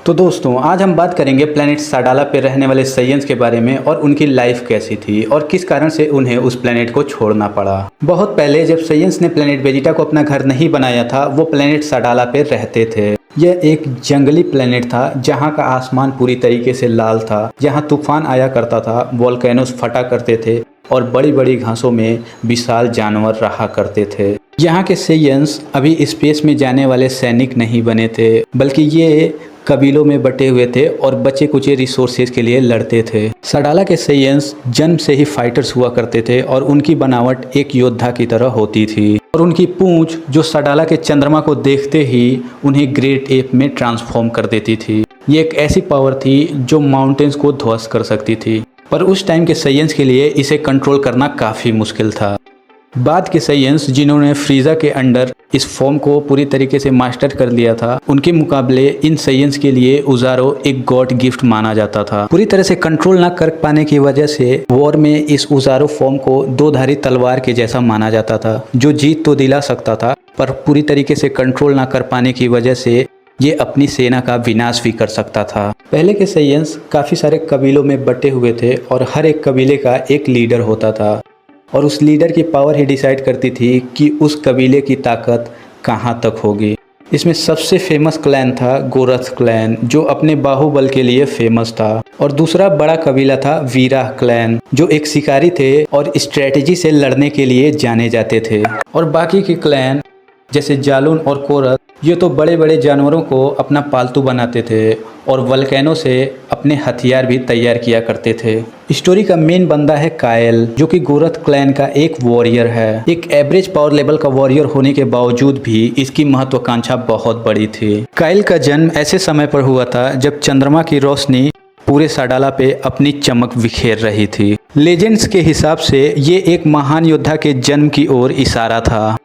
तो दोस्तों आज हम बात करेंगे प्लेनेट साडाला पे रहने वाले साइयंस के बारे में और उनकी लाइफ कैसी थी और किस कारण से उन्हें उस प्लेनेट को छोड़ना पड़ा। बहुत पहले जब साइयंस ने प्लेनेट वेजिटा को अपना घर नहीं बनाया था, वो प्लेनेट साडाला पे रहते थे। यह एक जंगली प्लेनेट था जहाँ का आसमान पूरी तरीके से लाल था, जहाँ तूफान आया करता था, वोल्केनोस फटा करते थे और बड़ी बड़ी घासों में विशाल जानवर रहा करते थे। यहाँ के साइयंस अभी स्पेस में जाने वाले सैनिक नहीं बने थे, बल्कि ये कबीलों में बटे हुए थे और बचे कुचे रिसोर्सेज के लिए लड़ते थे। साडाला के साइयंस जन्म से ही फाइटर्स हुआ करते थे और उनकी बनावट एक योद्धा की तरह होती थी और उनकी पूंछ जो साडाला के चंद्रमा को देखते ही उन्हें ग्रेट एप में ट्रांसफॉर्म कर देती थी। ये एक ऐसी पावर थी जो माउंटेन्स को ध्वस्त कर सकती थी, पर उस टाइम के साइयंस के लिए इसे कंट्रोल करना काफ़ी मुश्किल था। बाद के साइयंस जिन्होंने फ्रीजा के अंडर इस फॉर्म को पूरी तरीके से मास्टर कर लिया था, उनके मुकाबले इन साइयंस के लिए उजारो एक गॉड गिफ्ट माना जाता था। पूरी तरह से कंट्रोल ना कर पाने की वजह से वॉर में इस उजारो फॉर्म को दो धारी तलवार के जैसा माना जाता था, जो जीत तो दिला सकता था पर पूरी तरीके से कंट्रोल ना कर पाने की वजह से ये अपनी सेना का विनाश भी कर सकता था। पहले के साइयंस काफ़ी सारे कबीलों में बटे हुए थे और हर एक कबीले का एक लीडर होता था और उस लीडर की पावर ही डिसाइड करती थी कि उस कबीले की ताकत कहाँ तक होगी। इसमें सबसे फेमस क्लैन था गोरथ क्लैन, जो अपने बाहुबल के लिए फेमस था, और दूसरा बड़ा कबीला था वीराह क्लैन, जो एक शिकारी थे और स्ट्रेटजी से लड़ने के लिए जाने जाते थे। और बाकी के क्लैन जैसे जालून और कोरथ, ये तो बड़े बड़े जानवरों को अपना पालतू बनाते थे और वल्केनो से अपने हथियार भी तैयार किया करते थे। स्टोरी का मेन बंदा है कायल, जो कि गोरथ क्लैन का एक वॉरियर है। एक एवरेज पावर लेवल का वॉरियर होने के बावजूद भी इसकी महत्वाकांक्षा बहुत बड़ी थी। कायल का जन्म ऐसे समय पर हुआ था जब चंद्रमा की रोशनी पूरे साडाला पे अपनी चमक बिखेर रही थी। लेजेंड्स के हिसाब से ये एक महान योद्धा के जन्म की ओर इशारा था,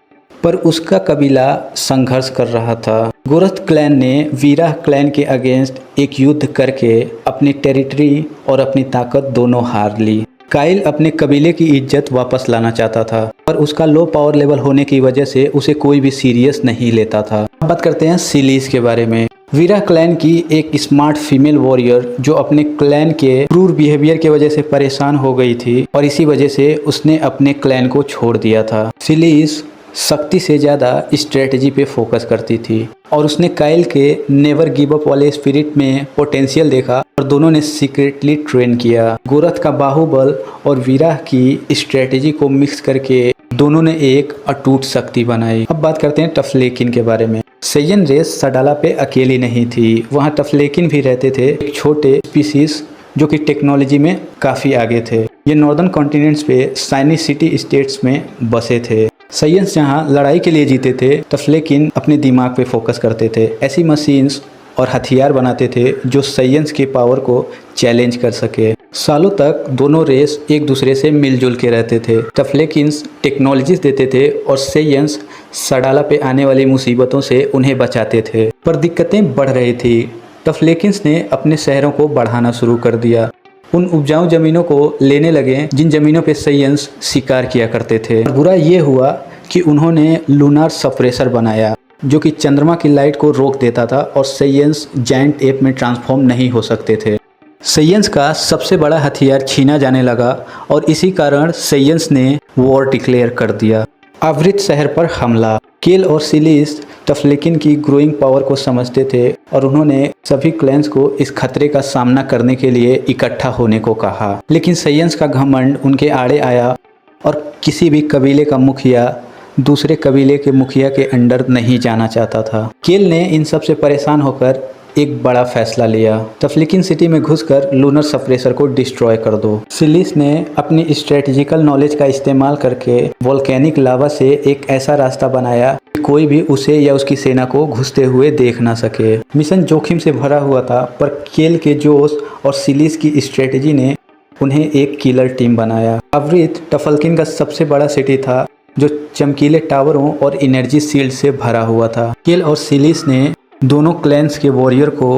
पर उसका कबीला संघर्ष कर रहा था। गोरथ क्लैन ने वीराह क्लैन के अगेंस्ट एक युद्ध करके अपनी टेरिटरी और अपनी ताकत दोनों हार ली। काइल अपने कबीले की इज्जत वापस लाना चाहता था, पर उसका लो पावर लेवल होने की वजह से उसे कोई भी सीरियस नहीं लेता था। अब बात करते हैं सिलीस के बारे में। वीराह क्लैन की एक स्मार्ट फीमेल वॉरियर जो अपने क्लैन के क्रूर बिहेवियर की वजह से परेशान हो गई थी और इसी वजह से उसने अपने क्लैन को छोड़ दिया था। सिलीस शक्ति से ज़्यादा स्ट्रेटजी पे फोकस करती थी और उसने काइल के नेवर गिव अप वाले स्पिरिट में पोटेंशियल देखा और दोनों ने सीक्रेटली ट्रेन किया। गोरथ का बाहुबल और वीराह की स्ट्रेटजी को मिक्स करके दोनों ने एक अटूट शक्ति बनाई। अब बात करते हैं टफलेकिन के बारे में। साइयन रेस साडाला पे अकेली नहीं थी, वहाँ टफलेकिन भी रहते थे, एक छोटे स्पीसीज जो कि टेक्नोलॉजी में काफ़ी आगे थे। ये नॉर्दर्न कॉन्टिनेंट्स पे साइनी सिटी स्टेट्स में बसे थे। साइयंस जहाँ लड़ाई के लिए जीते थे, टफलेकिन अपने दिमाग पे फोकस करते थे। ऐसी मशीन्स और हथियार बनाते थे जो साइयंस की पावर को चैलेंज कर सके। सालों तक दोनों रेस एक दूसरे से मिलजुल के रहते थे। टफलेकिन्स टेक्नोलॉजीज देते थे और साइयंस साडाला पे आने वाली मुसीबतों से उन्हें बचाते थे, पर दिक्कतें बढ़ रही थी। टफलेकिन्स ने अपने शहरों को बढ़ाना शुरू कर दिया, उन उपजाऊ ज़मीनों को लेने लगे जिन ज़मीनों पे साइयंस शिकार किया करते थे। बुरा ये हुआ कि उन्होंने लूनार सप्रेसर बनाया जो कि चंद्रमा की लाइट को रोक देता था और साइयंस जायंट एप में ट्रांसफॉर्म नहीं हो सकते थे। साइयंस का सबसे बड़ा हथियार छीना जाने लगा और इसी कारण साइयंस ने वॉर डिक्लेयर कर दिया। आवृत शहर पर हमला। केल और सिलीस टफलेकिन की ग्रोइंग पावर को समझते थे और उन्होंने सभी क्लैंस को इस खतरे का सामना करने के लिए इकट्ठा होने को कहा, लेकिन साइयंस का घमंड उनके आड़े आया और किसी भी कबीले का मुखिया दूसरे कबीले के मुखिया के अंडर नहीं जाना चाहता था। केल ने इन सब से परेशान होकर एक बड़ा फैसला लिया, टफलेकिन सिटी में घुसकर लूनर सप्रेसर को डिस्ट्रॉय कर दो। सिलीस ने अपनी स्ट्रेटेजिकल नॉलेज का इस्तेमाल करके वोल्केनिक लावा से एक ऐसा रास्ता बनाया कि कोई भी उसे या उसकी सेना को घुसते हुए देख ना सके। मिशन जोखिम से भरा हुआ था, पर केल के जोश और सिलीस की स्ट्रेटेजी ने उन्हें एक किलर टीम बनाया। आवृत टफलकिन का सबसे बड़ा सिटी था जो चमकीले टावरों और एनर्जी शील्ड से भरा हुआ था। केल और सिलीस ने दोनों क्लैंस के वॉरियर को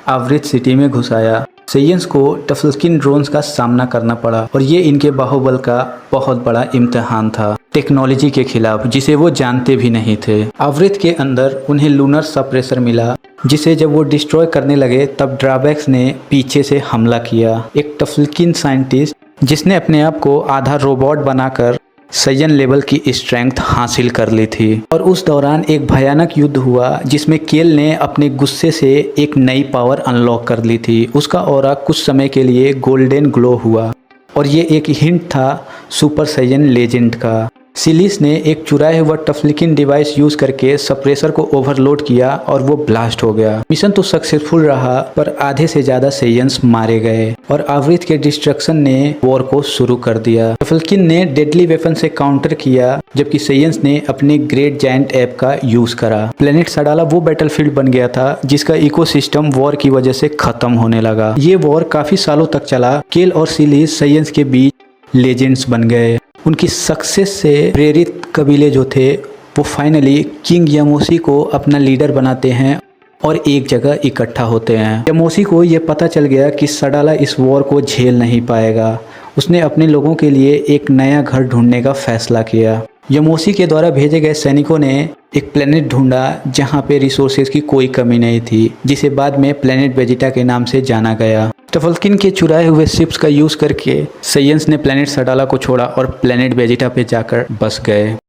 आवृत सिटी में घुसाया। साइयंस को टफलकिन ड्रोन्स का सामना करना पड़ा और ये इनके बाहुबल का बहुत बड़ा इम्तिहान था। टेक्नोलॉजी के खिलाफ जिसे वो जानते भी नहीं थे। आवृत के अंदर उन्हें लूनर सप्रेसर मिला, जिसे जब वो डिस्ट्रॉय करने लगे तब ड्राबैक्स ने पीछे से हमला किया। एक टफ्ल्किन साइंटिस्ट जिसने अपने आप को आधा रोबोट बनाकर सयन लेवल की स्ट्रेंथ हासिल कर ली थी। और उस दौरान एक भयानक युद्ध हुआ जिसमें केल ने अपने गुस्से से एक नई पावर अनलॉक कर ली थी। उसका ऑरा कुछ समय के लिए गोल्डन ग्लो हुआ और ये एक हिंट था सुपर सयन लेजेंड का। सिलिस ने एक चुराए हुआ टफ्लिकिन डिवाइस यूज करके सप्रेसर को ओवरलोड किया और वो ब्लास्ट हो गया। मिशन तो सक्सेसफुल रहा पर आधे से ज्यादा सेयंस मारे गए और आवृत के डिस्ट्रक्शन ने वॉर को शुरू कर दिया। टफ्लिकिन ने डेडली वेपन से काउंटर किया जबकि सेयंस ने अपने ग्रेट जायंट ऐप का यूज करा। प्लेनेट सडाला वो बैटलफील्ड बन गया था जिसका इकोसिस्टम वॉर की वजह से खत्म होने लगा। ये वॉर काफी सालों तक चला। केल और सिलिस सेयंस के बीच लेजेंड्स बन गए। उनकी सक्सेस से प्रेरित कबीले जो थे वो फाइनली किंग यामोसी को अपना लीडर बनाते हैं और एक जगह इकट्ठा होते हैं। यामोसी को ये पता चल गया कि सडाला इस वॉर को झेल नहीं पाएगा। उसने अपने लोगों के लिए एक नया घर ढूंढने का फैसला किया। यामोसी के द्वारा भेजे गए सैनिकों ने एक प्लेनेट ढूंढा जहां पे रिसोर्सेज की कोई कमी नहीं थी, जिसे बाद में प्लेनेट वेजिटा के नाम से जाना गया। टफ्ल्किन के चुराए हुए शिप्स का यूज करके सेयंस ने प्लेनेट सडाला को छोड़ा और प्लेनेट वेजिटा पे जाकर बस गए।